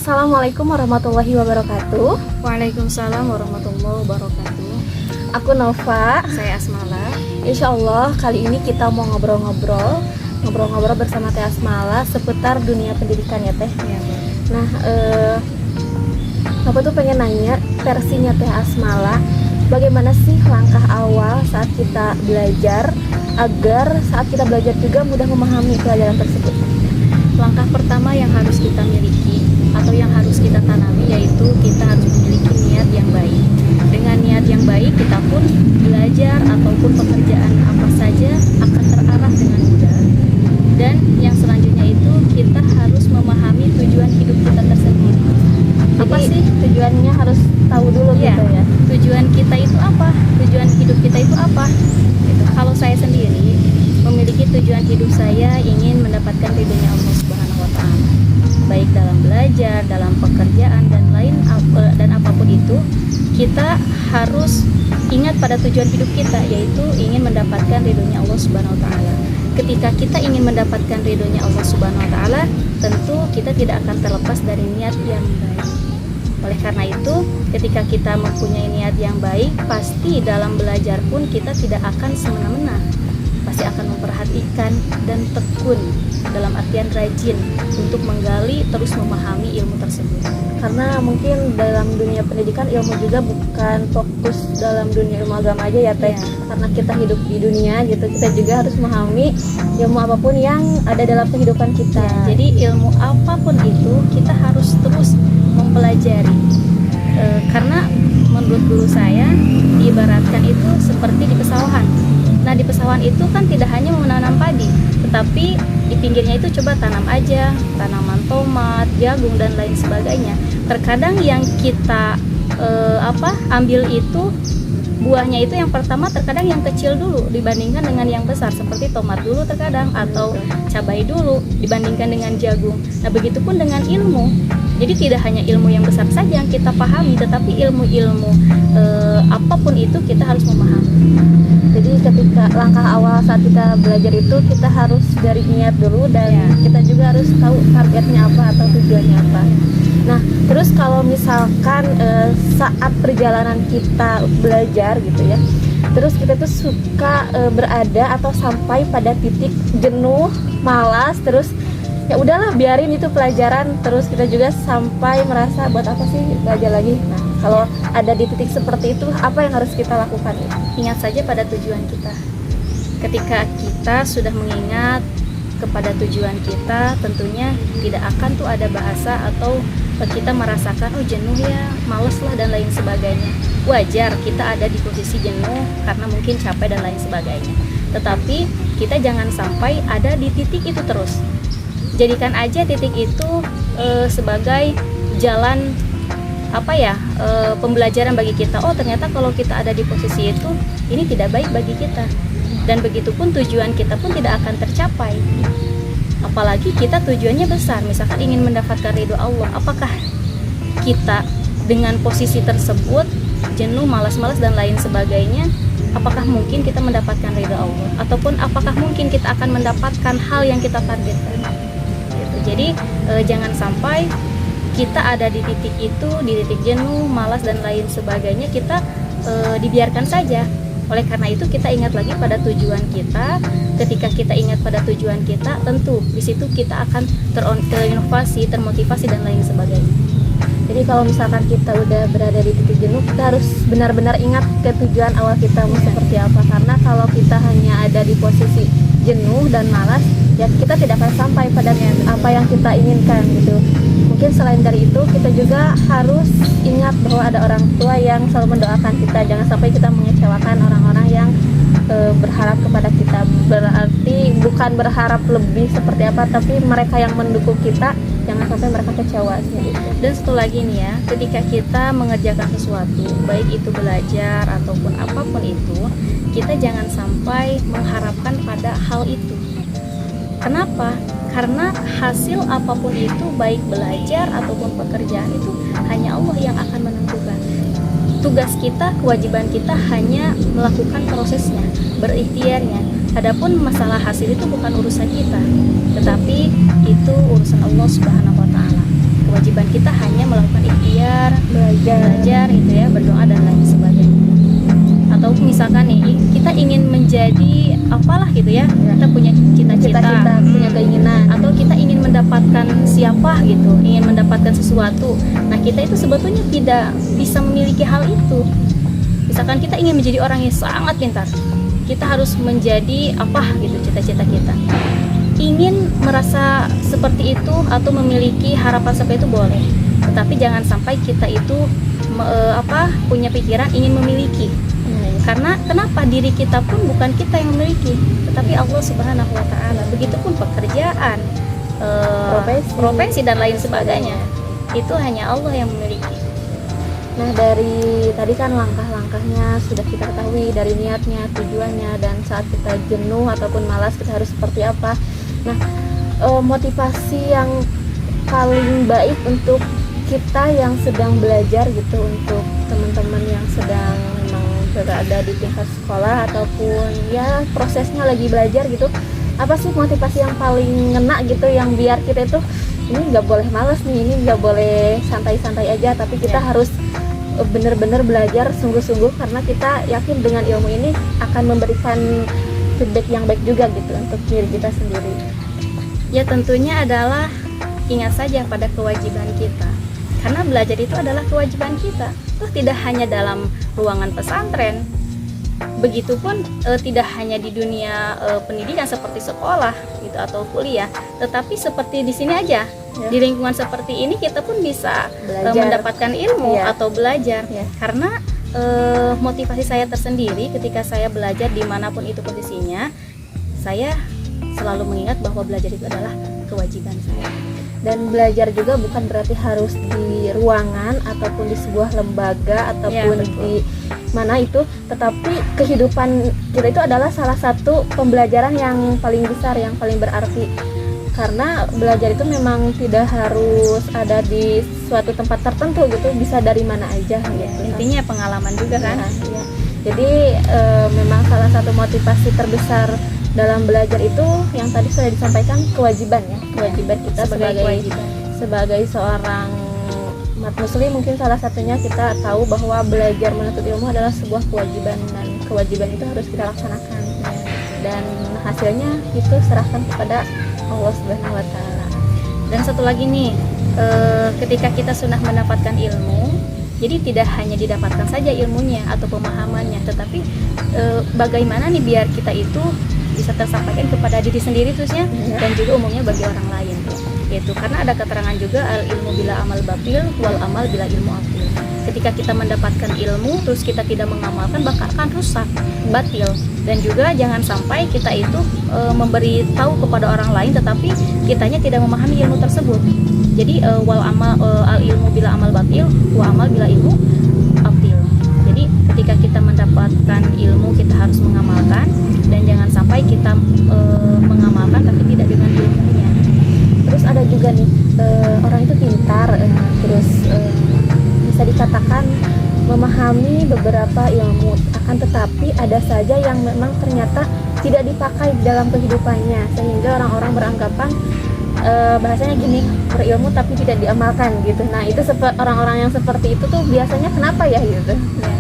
Assalamualaikum warahmatullahi wabarakatuh. Waalaikumsalam warahmatullahi wabarakatuh. Aku Nova. Saya Asmala. Insya Allah kali ini kita mau ngobrol-ngobrol bersama Teh Asmala seputar dunia pendidikan ya Teh. Ya, Nah, aku tuh pengen nanya versinya Teh Asmala, bagaimana sih langkah awal saat kita belajar agar saat kita belajar juga mudah memahami pelajaran tersebut? Langkah pertama yang harus kita miliki atau yang harus kita tanami yaitu kita harus memiliki niat yang baik. Dengan niat yang baik kita pun belajar ataupun pekerjaan apa saja akan terarah dengan mudah. Dan yang selanjutnya itu kita harus memahami tujuan hidup kita tersendiri. Apa sih tujuannya harus tahu dulu gitu ya? Tujuan kita itu apa? Tujuan hidup kita itu apa? Gitu. Kalau saya sendiri memiliki tujuan hidup, saya ingin mendapatkan ridhonya Allah Subhanahu wa taala. Baik dalam belajar, dalam pekerjaan dan apapun itu, kita harus ingat pada tujuan hidup kita, yaitu ingin mendapatkan ridhonya Allah Subhanahu wa taala. Ketika kita ingin mendapatkan ridhonya Allah Subhanahu wa taala, tentu kita tidak akan terlepas dari niat yang baik. Oleh karena itu, ketika kita mempunyai niat yang baik, pasti dalam belajar pun kita tidak akan semena-mena. Pasti akan memperhatikan dan tekun, dalam artian rajin untuk menggali terus memahami ilmu tersebut. Karena mungkin dalam dunia pendidikan ilmu juga bukan fokus dalam dunia ilmu agama aja ya Teh. Ya. Karena kita hidup di dunia gitu, kita juga harus memahami ilmu apapun yang ada dalam kehidupan kita. Jadi ilmu apapun itu kita harus terus mempelajari. Karena menurut guru saya diibaratkan itu seperti di pesawahan. Nah, di pesawahan itu kan tidak hanya menanam padi, tetapi di pinggirnya itu coba tanam aja tanaman tomat, jagung dan lain sebagainya. Terkadang yang kita ambil itu buahnya itu yang pertama terkadang yang kecil dulu dibandingkan dengan yang besar, seperti tomat dulu terkadang atau cabai dulu dibandingkan dengan jagung. Nah, begitupun dengan ilmu. Jadi tidak hanya ilmu yang besar saja yang kita pahami, tetapi ilmu-ilmu apapun itu kita harus memahami. Jadi ketika langkah awal saat kita belajar itu kita harus dari niat dulu dan kita juga harus tahu targetnya apa atau tujuannya apa. Nah, terus kalau misalkan saat perjalanan kita belajar gitu ya, terus kita tuh suka berada atau sampai pada titik jenuh, malas, terus ya udahlah biarin itu pelajaran, terus kita juga sampai merasa buat apa sih belajar lagi. Nah, kalau ada di titik seperti itu, apa yang harus kita lakukan? Ingat saja pada tujuan kita. Ketika kita sudah mengingat kepada tujuan kita, tentunya tidak akan tuh ada bahasa atau kita merasakan jenuh ya, males lah dan lain sebagainya. Wajar kita ada di posisi jenuh karena mungkin capek dan lain sebagainya. Tetapi kita jangan sampai ada di titik itu terus. Jadikan aja titik itu sebagai jalan pembelajaran bagi kita. Oh, ternyata kalau kita ada di posisi itu, ini tidak baik bagi kita. Dan begitupun tujuan kita pun tidak akan tercapai. Apalagi kita tujuannya besar, misalkan ingin mendapatkan ridho Allah. Apakah kita dengan posisi tersebut jenuh, malas-malas dan lain sebagainya, apakah mungkin kita mendapatkan ridho Allah? Ataupun apakah mungkin kita akan mendapatkan hal yang kita targetkan? Jadi jangan sampai kita ada di titik itu, di titik jenuh, malas dan lain sebagainya, kita dibiarkan saja. Oleh karena itu kita ingat lagi pada tujuan kita. Ketika kita ingat pada tujuan kita, tentu di situ kita akan terinovasi, termotivasi dan lain sebagainya. Jadi kalau misalkan kita udah berada di titik jenuh, kita harus benar-benar ingat ke tujuan awal kita mau seperti apa. Karena kalau kita hanya ada di posisi jenuh dan malas, ya kita tidak akan sampai pada apa yang kita inginkan gitu. Mungkin selain dari itu, kita juga harus ingat bahwa ada orang tua yang selalu mendoakan kita. Jangan sampai kita mengecewakan orang-orang yang berharap kepada kita. Berarti bukan berharap lebih seperti apa, tapi mereka yang mendukung kita, jangan sampai mereka kecewa gitu. Dan satu lagi nih ya, ketika kita mengerjakan sesuatu, baik itu belajar ataupun apapun itu, kita jangan sampai mengharapkan pada hal itu. Kenapa? Karena hasil apapun itu, baik belajar ataupun pekerjaan, itu hanya Allah yang akan menentukan. Tugas kita, kewajiban kita hanya melakukan prosesnya, berikhtiarnya. Adapun masalah hasil itu bukan urusan kita, tetapi itu urusan Allah Subhanahu wa taala. Kewajiban kita melakukan ikhtiar, Belajar. belajar gitu ya, berdoa dan lain sebagainya. Atau misalkan nih kita ingin menjadi apalah gitu ya, kita punya cita-cita, punya keinginan. atau kita ingin mendapatkan siapa gitu, ingin mendapatkan sesuatu. Nah, kita itu sebetulnya tidak bisa memiliki hal itu. Misalkan kita ingin menjadi orang yang sangat pintar, kita harus menjadi apa gitu cita-cita kita. Ingin merasa seperti itu atau memiliki harapan seperti itu boleh, tetapi jangan sampai kita itu punya pikiran ingin memiliki. Karena kenapa, diri kita pun bukan kita yang memiliki, tetapi Allah Subhanahu wa Ta'ala. Begitupun pekerjaan, profesi dan lain sebagainya, itu hanya Allah yang memiliki. Nah, dari tadi kan langkah-langkahnya sudah kita ketahui, dari niatnya, tujuannya, dan saat kita jenuh ataupun malas kita harus seperti apa. Nah, motivasi yang paling baik untuk kita yang sedang belajar gitu, untuk teman-teman yang sedang memang berada di tingkat sekolah ataupun ya prosesnya lagi belajar gitu, apa sih motivasi yang paling ngena gitu, yang biar kita itu ini nggak boleh malas nih, ini nggak boleh santai-santai aja, tapi kita harus benar-benar belajar sungguh-sungguh, karena kita yakin dengan ilmu ini akan memberikan feedback yang baik juga gitu untuk diri kita sendiri. Ya tentunya adalah ingat saja pada kewajiban kita, karena belajar itu adalah kewajiban kita. Toh tidak hanya dalam ruangan pesantren, begitupun tidak hanya di dunia pendidikan seperti sekolah gitu atau kuliah, tetapi seperti di sini aja, di lingkungan seperti ini kita pun bisa mendapatkan ilmu atau belajar. Karena motivasi saya tersendiri ketika saya belajar dimanapun itu posisinya, saya selalu mengingat bahwa belajar itu adalah kewajiban saya. Dan belajar juga bukan berarti harus di ruangan ataupun di sebuah lembaga ataupun di mana itu, tetapi kehidupan kita itu adalah salah satu pembelajaran yang paling besar, yang paling berarti. Karena belajar itu memang tidak harus ada di suatu tempat tertentu gitu, bisa dari mana aja gitu. Intinya pengalaman juga kan. Ya. Jadi memang salah satu motivasi terbesar dalam belajar itu yang tadi sudah disampaikan, kewajiban ya, kewajiban kita sebagai seorang umat muslim. Mungkin salah satunya kita tahu bahwa belajar menuntut ilmu adalah sebuah kewajiban, dan kewajiban itu harus kita laksanakan, dan hasilnya itu serahkan kepada Allah Subhanahu wa Ta'ala. Dan satu lagi nih, ketika kita sudah mendapatkan ilmu, jadi tidak hanya didapatkan saja ilmunya atau pemahamannya, tetapi bagaimana nih biar kita itu bisa tersampaikan kepada diri sendiri khususnya, dan juga umumnya bagi orang lain. Yaitu karena ada keterangan juga, al ilmu bila amal batil wal amal bila ilmu afil. Ketika kita mendapatkan ilmu terus kita tidak mengamalkan, bakal akan rusak, batil. Dan juga jangan sampai kita itu memberi tahu kepada orang lain tetapi kitanya tidak memahami ilmu tersebut. Jadi al ilmu bila amal batil wa amal bila ilmu afil. Jadi ketika kita mendapatkan ilmu kita harus mengamalkan, dan jangan sampai kita mengamalkan tapi tidak dengan ilmunya. Terus ada juga nih orang itu pintar, terus bisa dikatakan memahami beberapa ilmu, akan tetapi ada saja yang memang ternyata tidak dipakai dalam kehidupannya, sehingga orang-orang beranggapan bahasanya gini, berilmu tapi tidak diamalkan gitu. Nah itu orang-orang yang seperti itu tuh biasanya kenapa ya gitu ya.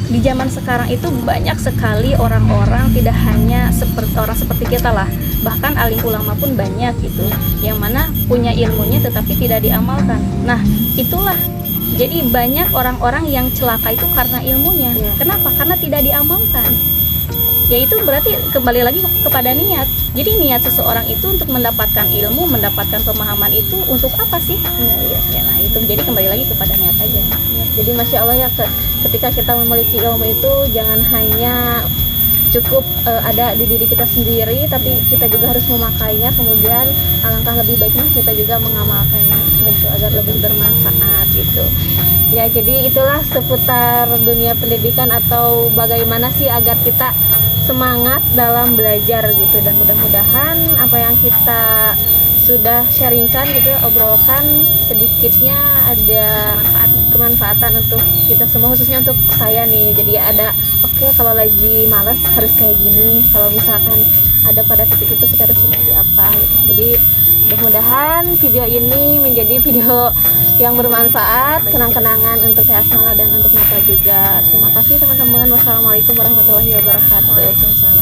Di zaman sekarang itu banyak sekali orang-orang, tidak hanya seperti orang seperti kita lah, bahkan alim ulama pun banyak gitu, yang mana punya ilmunya tetapi tidak diamalkan. Nah itulah, jadi banyak orang-orang yang celaka itu karena ilmunya. Kenapa? Karena tidak diamalkan. Yaitu berarti kembali lagi kepada niat. Jadi niat seseorang itu untuk mendapatkan ilmu, mendapatkan pemahaman itu untuk apa sih? Nah itu jadi kembali lagi kepada niat aja. Jadi Masya Allah ya, ketika kita memiliki ilmu itu jangan hanya cukup ada di diri kita sendiri, tapi kita juga harus memakainya. Kemudian alangkah lebih baiknya kita juga mengamalkannya gitu, agar lebih bermanfaat gitu. Ya jadi itulah seputar dunia pendidikan, atau bagaimana sih agar kita semangat dalam belajar gitu. Dan mudah-mudahan apa yang kita sudah sharingkan gitu, obrolkan, sedikitnya ada kemanfaatan untuk kita semua, khususnya untuk saya nih. Jadi ada oke, kalau lagi malas harus kayak gini, kalau misalkan ada pada titik itu kita harus seperti apa gitu. Jadi mudah-mudahan video ini menjadi video yang bermanfaat, kenang-kenangan untuk Teh Asmala dan untuk Nata juga. Terima kasih teman-teman. Wassalamualaikum warahmatullahi wabarakatuh. Waalaikumsalam.